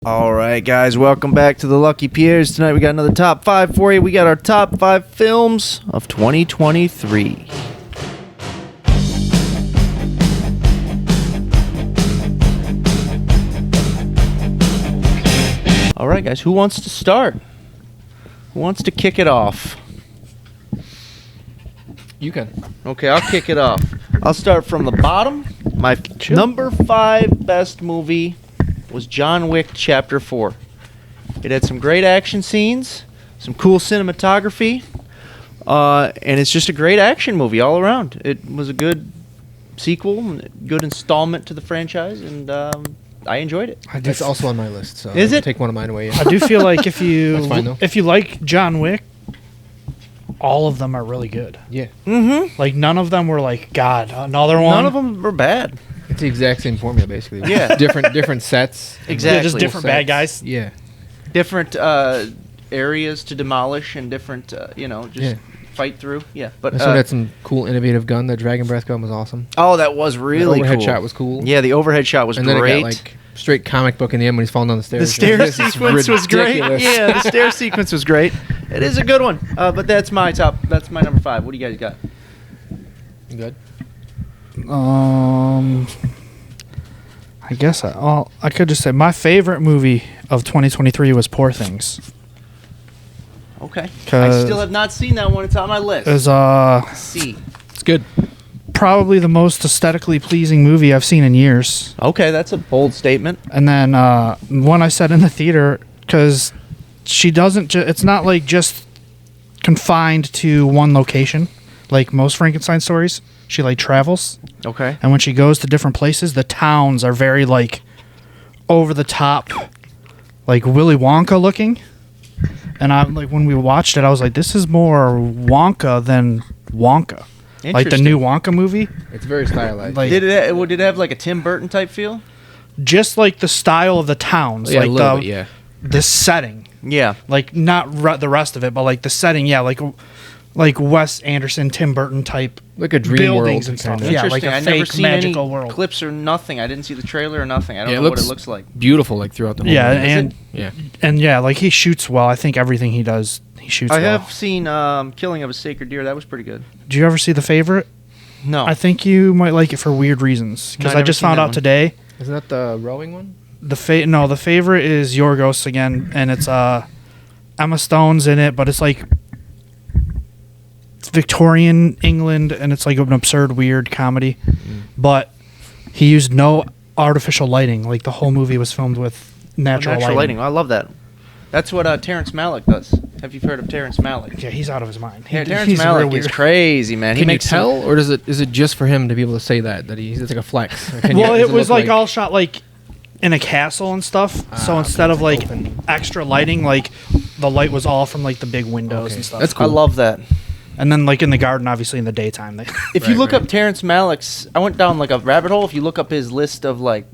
All right, guys, welcome back to the Lucky Pierres. Tonight we got another top 5 for you. We got our top 5 films of 2023. All right, guys, who wants to start? Who wants to kick it off? You can. Okay, I'll kick it off. I'll start from the bottom. My number 5 best movie was John Wick Ch4. It had some great action scenes, some cool cinematography, and it's just a great action movie all around. It was a good sequel, good installment to the franchise, and I enjoyed it. It's also on my list, so Is it? Take one of mine away. I do feel like if That's fine, though. you like John Wick, all of them are really good. Yeah. Mm-hmm. Like none of them were like God, another one. None of them were bad. It's the exact same formula, basically. Yeah. different sets. Exactly. Yeah, just different bad guys. Yeah. Different areas to demolish and different, fight through. Yeah, but This one had some cool, innovative gun. The Dragon Breath gun was awesome. oh, that was really the overhead cool. shot was cool. Yeah, the overhead shot was and then great. it got like straight comic book in the end when he's falling down the stairs. The stair This is sequence was great. ridiculous. Yeah, the stair sequence was great. It is a good one. But that's my top. That's my number 5. What do you guys got? You good? I guess I could just say my favorite movie of 2023 was Poor Things. Okay. I 'Cause still have not seen that one. It's on my list. It was Let's see. It's good. probably the most aesthetically pleasing movie I've seen in years. Okay, that's a bold statement. And then one I said in the theater because she doesn't. It's not like just confined to one location, like most Frankenstein stories. She like travels. Okay. And when she goes to different places, the towns are very like over the top, like Willy Wonka looking. And I'm like, when we watched it, I was like, this is more Wonka than Wonka. Like the new Wonka movie. It's very stylized. Like Did it have like a Tim Burton type feel? just like the style of the towns, yeah, a like little bit, yeah. this setting, Yeah. like not the rest of it, but like the setting, yeah, like Wes Anderson, Tim Burton type. Like a dream buildings world and stuff. kinda. Yeah, like a I've never fake seen magical any world. clips or nothing. I didn't see the trailer or nothing. I don't Yeah, it know what it looks looks like. Beautiful, like throughout the whole Yeah, movie. and Yeah. yeah, like he shoots well. I think everything he does, he shoots I well. have seen Killing of a Sacred Deer. That was pretty good. Did you ever see The Favorite? No. I think you might like it for weird reasons because No, I I just never seen found that out one. today. Isn't that the rowing one? The Favorite is Yorgos again, and it's Emma Stone's in it, but it's like it's Victorian England, and it's like an absurd, weird comedy. But he used no artificial lighting; like the whole movie was filmed with natural lighting. I love that. That's what Terrence Malick does. Have you heard of Terrence Malick? Yeah, he's out of his mind. Yeah, Terrence he's real Malick is weird. crazy, man. He Can you makes tell, or is it just for him to be able to say that he's like a flex? Or can Well, does it was look like all shot like in a castle and stuff. So instead of like open. extra lighting, like the light was all from like the big windows Okay. and stuff. That's cool. I love that. And then like in the garden, obviously in the daytime. If you Right, look right. up Terrence Malick's, I went down like a rabbit hole. If you look up his list of like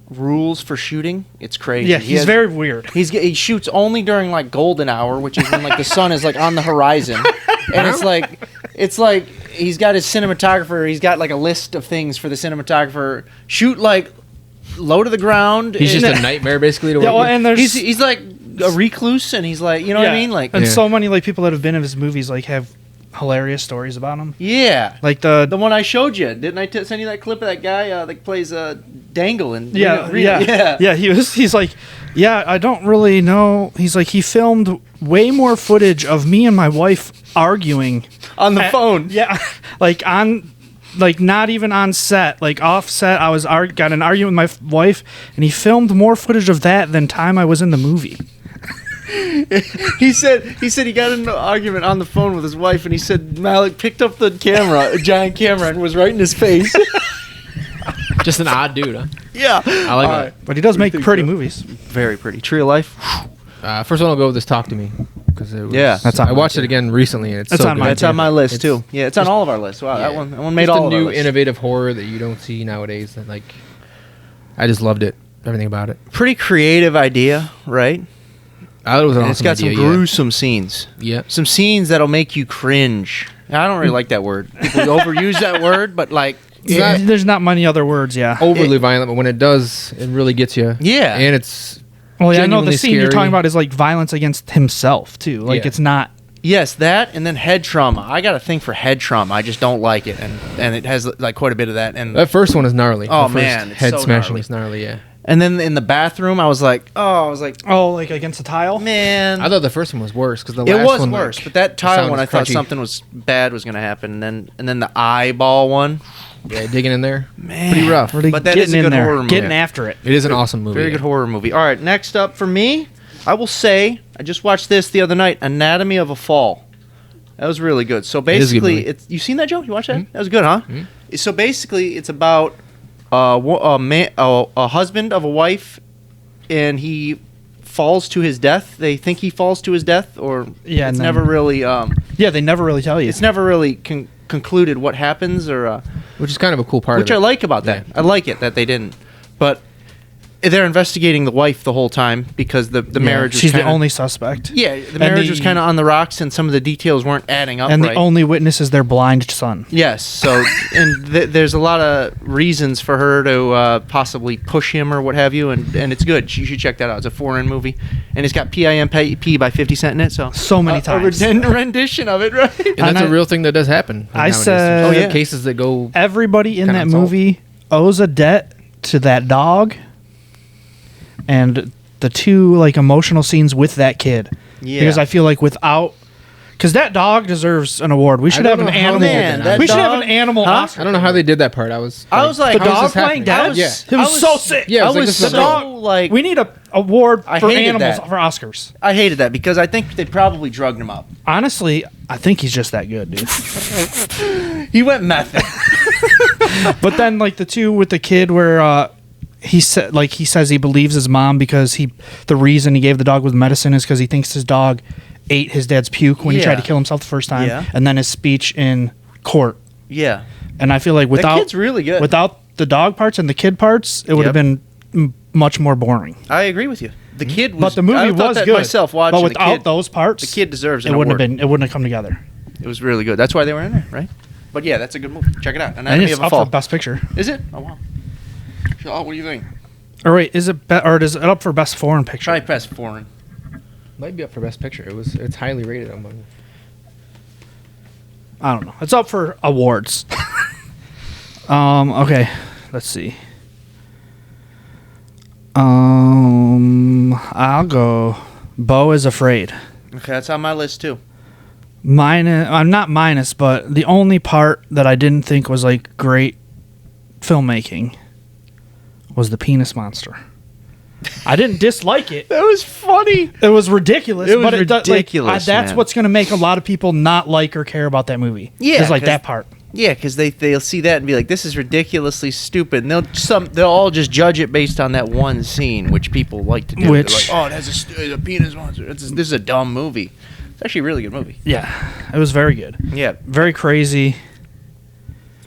rules for shooting, it's crazy. yeah, He he's has- very weird. He shoots only during like golden hour, which is when like the sun is like on the horizon, and it's like he's got his cinematographer. He's got like a list of things for the cinematographer. Shoot like low to the ground. He's just and a nightmare basically to Yeah, work well, with. and there's he's like a recluse, and he's like, you know what I mean, like and Yeah. so many like people that have been in his movies like have hilarious stories about him. yeah. Like The the one I showed you, didn't I send you that clip of that guy that plays Dangle and yeah. He's like, yeah, I don't really know. He's like, he filmed way more footage of me and my wife arguing on the phone. Yeah, like on, like not even on set, like off set. I was got an argument with my wife, and he filmed more footage of that than time I was in the movie. He said he got in an argument on the phone with his wife, and he said Malick picked up the camera, a giant camera, and was right in his face. Just an odd dude, huh? Yeah, I like that. But he does make think pretty so? movies. Very pretty. Tree of Life. First one I'll go with is Talk to Me. Because Yeah. That's on I mine, watched too. it again recently, and it's That's so on good. mine, It's on my list It's too. Yeah, it's on all of our lists. Wow, yeah. that one made Just all a of our new lists. innovative horror that you don't see nowadays. That like, I just loved it. Everything about it. Pretty creative idea, right? I thought it was an And awesome it's got idea, some gruesome scenes. Yeah. Some scenes that'll make you cringe. I don't really like that word. People overuse that word, but like, There's not many other words. Yeah. Overly violent, but when it does, it really gets you. Yeah. And it's Well, yeah, I know the genuinely scene you're scary. talking about is like violence against himself too. Like Yeah. it's not. Yes, that, and then head trauma. I got a thing for head trauma. I just don't like it, and it has like quite a bit of that. And That first one is gnarly. Oh, The first man, it's head so smashing gnarly. is gnarly. Yeah, and then in the bathroom, I was like, Oh, like against the tile. man, I thought the first one was worse because the it last was one worse. like, But that the tile sound one, I was thought crunchy. something was bad was going to happen. And then the eyeball one, Yeah, digging in there. man, Pretty rough. Really But that getting is a in good there, horror movie. getting Yeah. after it. It is an awesome movie. Very good horror movie. All right, next up for me, I will say I just watched this the other night, Anatomy of a Fall. That was really good. So is a good basically, movie. it's you seen that, Joe? You watched that? Mhm. That was good, huh? Mhm. So basically, it's about a husband of a wife, and he falls to his death. They think he falls to his death, or Yeah, it's and then- never really Yeah, they never really tell you. it's never really concluded what happens, or Which is kind of a cool part which of I it. like about that. Yeah. I like it that they didn't, but they're investigating the wife the whole time because the marriage. Was She's the kinda- only suspect. Yeah, the marriage was the- kind of on the rocks, and some of the details weren't adding up. And right. the only witness is their blind son. Yes, so and there's a lot of reasons for her to possibly push him or what have you, and it's good. You should check that out. It's a foreign movie, and it's got PIMP by 50 Cent in it. So many a times. rendition of it, right? And that's And a real thing that does happen. I nowadays. said- There's Oh, yeah. cases that go. Everybody in Kinda that unsolved. movie owes a debt to that dog, and the two like emotional scenes with that kid. Yeah. Because I feel like because that dog deserves an award. We should don't have an know how animal. they did that. We should have dog- an animal Huh? Oscar. I don't know how they did that part. I was like, The how is dog this playing happening? dead. Yeah. It was so sick. Yeah, I was like, was this is so real. like We need a award I for hated animals that. for Oscars. I hated that because I think they probably drugged him up. Honestly, I think he's just that good, dude. He went method. But then, like the two with the kid, where he says he believes his mom because the reason he gave the dog with medicine is because he thinks his dog ate his dad's puke when he tried to Yeah. kill himself the first time, Yeah. and then his speech in court. Yeah, And I feel like that kid's really good. without the dog parts and the kid parts, it would have Yep. been much more boring. I agree with you. The kid was. But the movie I thought was that good. myself watching but the without kid. those parts, The kid deserves it an wouldn't award. have been. It wouldn't have come together. It was really good. That's why they were in there, right? But yeah, that's a good movie. Check it out. And Anatomy it's of a up Fall. for Best Picture. Is it? Oh wow. Oh, what do you think? Or wait, is it is it up for Best Foreign Picture? Try Best Foreign. Might be up for best picture. It's highly rated on one. I don't know. It's up for awards. Okay. Let's see. I'll go. Beau is Afraid. Okay, that's on my list too. I'm not minus, but the only part that I didn't think was like great filmmaking was the penis monster. I didn't dislike it. That was funny. It was ridiculous. It was but ridiculous, that's man. what's going to make a lot of people not like or care about that movie. Yeah, is like 'cause- that part. Yeah, because they'll see that and be like, "This is ridiculously stupid." And they'll all just judge it based on that one scene, which people like to do. Which- They're like, "Oh, that's a penis monster. This is a dumb movie." It's actually a really good movie. Yeah, it was very good. Yeah, Very crazy.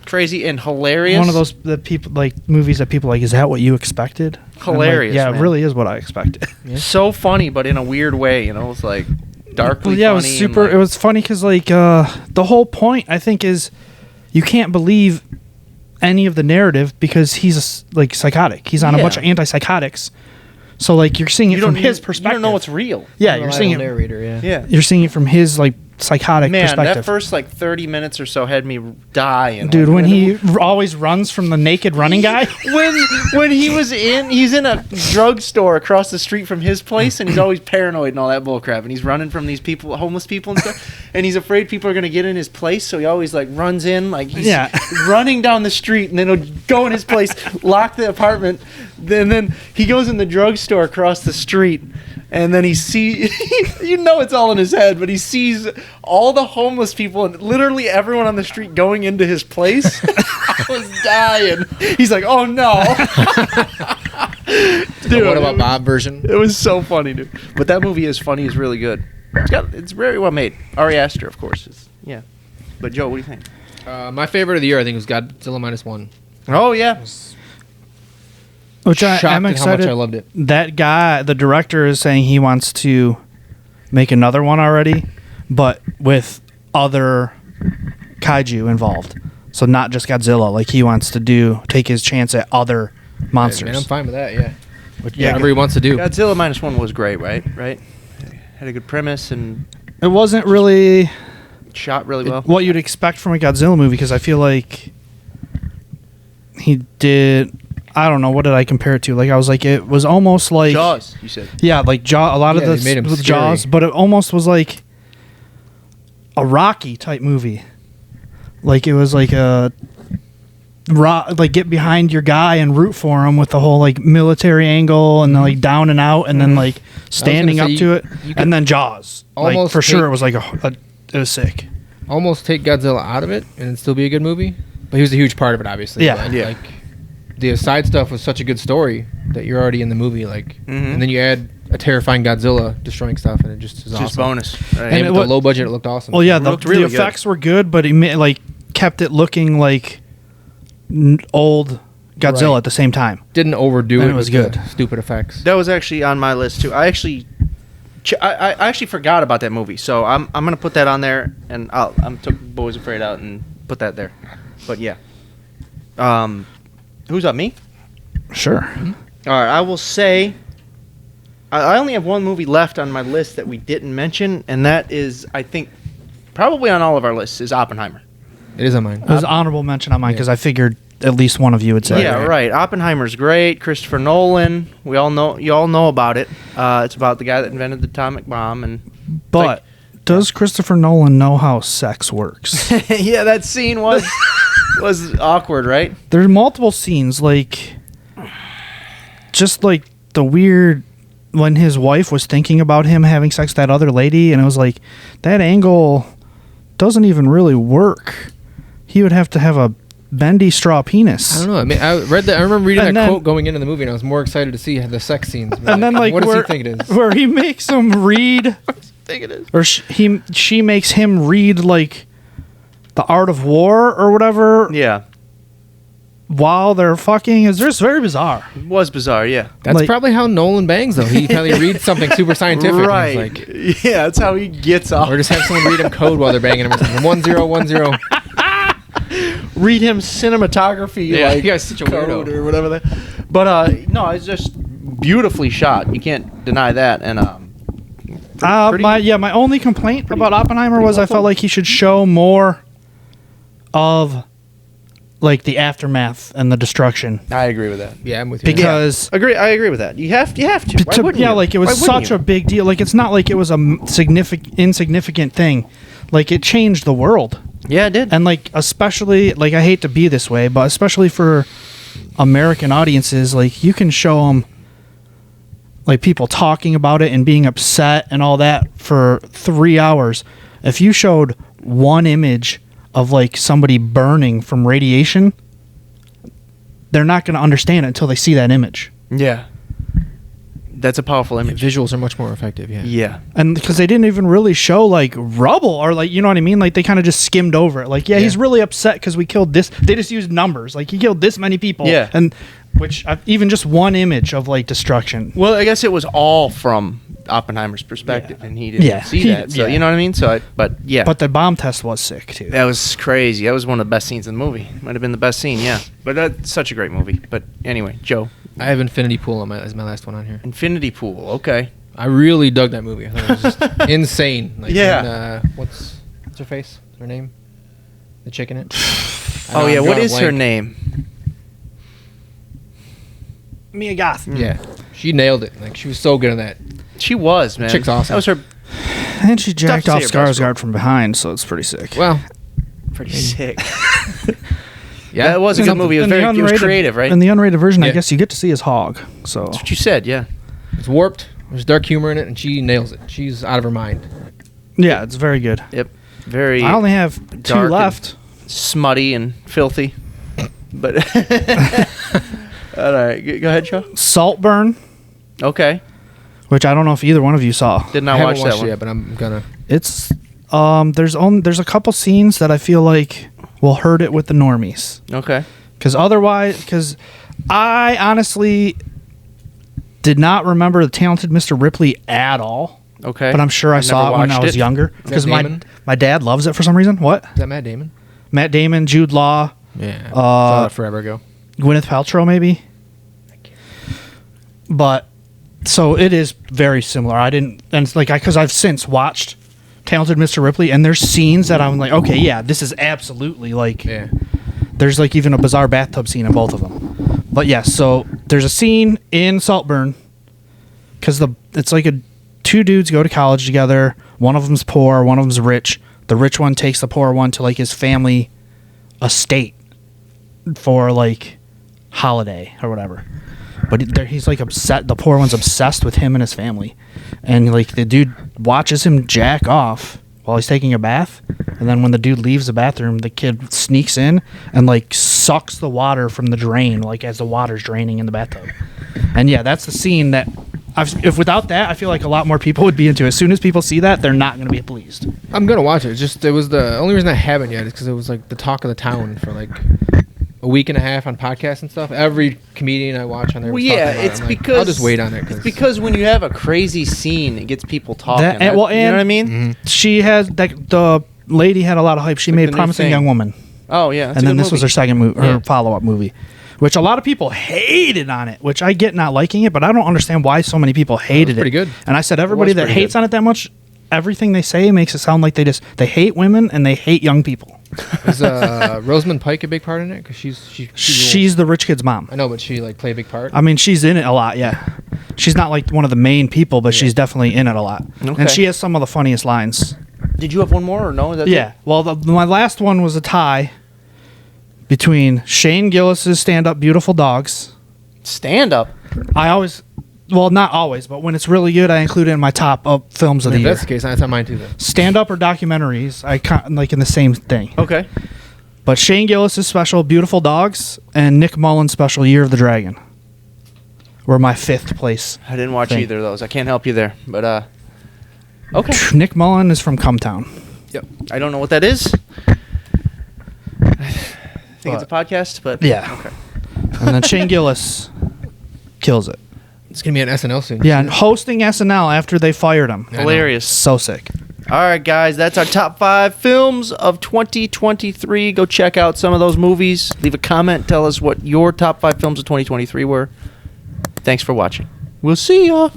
crazy and hilarious. One of those people like movies that people like. Is that what you expected? And I'm like, Hilarious, yeah, man. it really is what I expected. so funny, but in a weird way. You know, it's like darkly Well, yeah, it funny. was and, super. like- It was funny because like the whole point I think is you can't believe any of the narrative because he's like psychotic. He's on a Yeah. bunch of antipsychotics. So like you're seeing it from his You perspective. don't know what's real. yeah, you're seeing it. narrator. Yeah. Yeah. You're seeing it from his like psychotic Man, perspective. that first like 30 minutes or so had me die. And Dude, like, when he always runs from the naked running guy. when he's in a drugstore across the street from his place, and he's always paranoid and all that bullcrap, and he's running from these people, homeless people and stuff, and he's afraid people are gonna get in his place, so he always like runs in, like he's Yeah. running down the street, and then he'll go in his place, lock the apartment, then he goes in the drugstore across the street. And then he sees, you know, it's all in his head, but he sees all the homeless people and literally everyone on the street going into his place. I was dying. He's like, "Oh no!" Dude, what about Bob version? It was so funny, dude. But that movie is funny. It's really good. It's very well made. Ari Aster, of course. Yeah. But Joe, what do you think? My favorite of the year, I think, was Godzilla -1. Oh yeah. Which Shocked I'm at excited. how much I loved it. That guy, the director, is saying he wants to make another one already, but with other kaiju involved. So not just Godzilla. Like he wants to take his chance at other monsters. Man, I'm fine with that. Yeah. whatever he wants to do. Godzilla -1 was great, right? Had a good premise and It wasn't really shot really well. what you'd expect from a Godzilla movie because I feel like he did. I don't know, what did I compare it to? Like I was like, it was almost like Jaws, you said. Yeah, like Jaws. A lot of they made him the with scary. Jaws, but it almost was like a Rocky type movie. Like it was like a like get behind your guy and root for him with the whole like military angle and like down and out and then like standing up say to it you could and then Jaws. Like almost for sure, take- it was like it was sick. Almost take Godzilla out of it and it'd still be a good movie. But he was a huge part of it, obviously. Yeah. But, Yeah. Like the side stuff was such a good story that you're already in the movie. Like, and then you add a terrifying Godzilla destroying stuff, and it just is awesome. Just bonus. Right. And it with wa- the low budget, it looked awesome. Well, yeah, It the looked really good. effects were good, but he like kept it looking like old Godzilla Right. at the same time. Didn't overdo And it. it was with the good. Stupid effects. That was actually on my list too. I actually forgot about that movie, so I'm gonna put that on there, and I'm took Boys Afraid out and put that there. But yeah, who's up? Me? Sure. All right, I will say. I only have one movie left on my list that we didn't mention, and that is, I think, probably on all of our lists is Oppenheimer. It is on mine. It was an honorable mention on mine Yeah. because I figured at least one of you would say. Yeah, right. Oppenheimer's great. Christopher Nolan. You all know about it. It's about the guy that invented the atomic bomb, and But does Christopher Nolan know how sex works? yeah, that scene was awkward, right? There's multiple scenes, like just like the weird when his wife was thinking about him having sex with that other lady, and it was like that angle doesn't even really work. He would have to have a bendy straw penis. I don't know. I mean, I remember reading And that then- quote going into the movie, and I was more excited to see the sex scenes. And then like what does where, he think it is? where he makes him read, or she makes him read like the Art of War or whatever Yeah, while they're fucking is just very bizarre. it was bizarre. Yeah, That's like- probably how Nolan bangs, though. He probably reads something super scientific. right. And he's like, Yeah, that's how he gets off. or just have someone read him code while they're banging him or something. 1010. Read him cinematography, Yeah, like you guys are such a code weirdo. or whatever. But no, it's just beautifully shot. You can't deny that. And pretty- My only complaint about Oppenheimer was I awful. felt like he should show more of like the aftermath and the destruction I agree with that. Yeah, I'm with you. because I agree with that. You have to. Why wouldn't you? like it Why was wouldn't such you? a big deal. Like it's not like it was a insignificant thing. Like it changed the world. Yeah, it did. And like especially like I hate to be this way, but especially for American audiences, like you can show them like people talking about it and being upset and all that for 3 hours. If you showed one image of like somebody burning from radiation, they're not going to understand it until they see that image. Yeah, that's a powerful image. Visuals are much more effective, yeah. Yeah, And because they didn't even really show like rubble or like, you know what I mean? Like they kind of just skimmed over it. Like, yeah, he's really upset because we killed this. They just used numbers. Like he killed this many people. Yeah. And which even just one image of like destruction. well, I guess it was all from Oppenheimer's perspective, and he didn't see that. So you know what I mean. So, but But the bomb test was sick too. that was crazy. That was one of the best scenes in the movie. Might have been the best scene. Yeah, but that's such a great movie. But anyway, Joe, I have Infinity Pool as my last one on here. Infinity Pool. Okay. I really dug that movie. I thought it was just insane. Like, Yeah. and, what's her face? What's her name? The chick in it? Oh yeah, I'm what drawing a is her blank. name? Mia Goth. Yeah, she nailed it. Like she was so good at that. She was, man. Chick's awesome. That was her. And she jacked to say off her best Skarsgård from behind, so it's pretty sick. Well, Pretty sick. yeah, That was a good movie. It was In the it was creative, right? In the unrated version, I Yeah. guess you get to see his hog. So That's what you said. Yeah. It's warped. There's dark humor in it, and she nails it. She's out of her mind. yeah, it's very good. Yep. Very I only have two dark and- left. smutty and filthy. But all right, go ahead, Joe. Saltburn, Okay. which I don't know if either one of you saw. Did I not haven't watch that watched one. it yet, but I'm gonna. It's there's a couple scenes that I feel like will hurt it with the normies. Okay. Because I honestly did not remember the talented Mr. Ripley at all. Okay. But I'm sure I saw never it when I watched was it. younger. that Because Damon? my dad loves it for some reason. What? Is that Matt Damon? Matt Damon, Jude Law, Yeah. Saw that forever ago. Gwyneth Paltrow, maybe. But so it is very similar. I didn't, and it's like because I've since watched Talented Mr. Ripley, and there's scenes that I'm like, okay, yeah, this is absolutely like. Yeah. There's like even a bizarre bathtub scene in both of them. But yeah, so there's a scene in Saltburn because it's like two dudes go to college together. One of them's poor, one of them's rich. The rich one takes the poor one to like his family estate for like holiday or whatever. But he's like upset. The poor one's obsessed with him and his family, and like the dude watches him jack off while he's taking a bath, and then when the dude leaves the bathroom, the kid sneaks in and like sucks the water from the drain, like as the water's draining in the bathtub. And yeah, that's the scene that if without that, I feel like a lot more people would be into it. As soon as people see that, they're not going to be pleased. I'm gonna watch it. It was the only reason I haven't yet is because it was like the talk of the town for like a week and a half on podcasts and stuff. Every comedian I watch on there. Well, was talking yeah, about it's it. because I'll just wait on it. It's because when you have a crazy scene, it gets people talking. And you know what I mean? Mm-hmm. She has the lady had a lot of hype. She Like made the new Promising thing. Young Woman, Oh yeah, that's and a then good this was movie. her second movie, her Yeah. follow-up movie, which a lot of people hated on it. Which I get not liking it, but I don't understand why so many people hated it. pretty good. And I said everybody that pretty hates good. on it that much, everything they say makes it sound like they hate women and they hate young people. Is Rosamund Pike a big part in it? Because She's the rich kid's mom. I know, but she like play a big part. I mean, she's in it a lot. Yeah, she's not like one of the main people, but she's definitely in it a lot. Okay. And she has some of the funniest lines. Did you have one more or no? Is that Yeah. Well, my last one was a tie between Shane Gillis's stand-up Beautiful Dogs. Stand up. I always, well, not always, but when it's really good, I include it in my top of films of the If year. that's the case, that's on mine too. Then. Stand-up or documentaries, I like in the same thing. Okay. But Shane Gillis's special Beautiful Dogs and Nick Mullen's special Year of the Dragon were my fifth place. I didn't watch Thing. either of those. I can't help you there, but okay. Nick Mullen is from Cumtown. Yep. I don't know what that is. I think it's a podcast, but Yeah. Okay. And then Shane Gillis kills it. It's gonna be on SNL soon. Yeah, and hosting SNL after they fired him. I know. Hilarious. So sick. All right, guys, that's our top 5 films of 2023. Go check out some of those movies. Leave a comment. Tell us what your top 5 films of 2023 were. Thanks for watching. We'll see ya.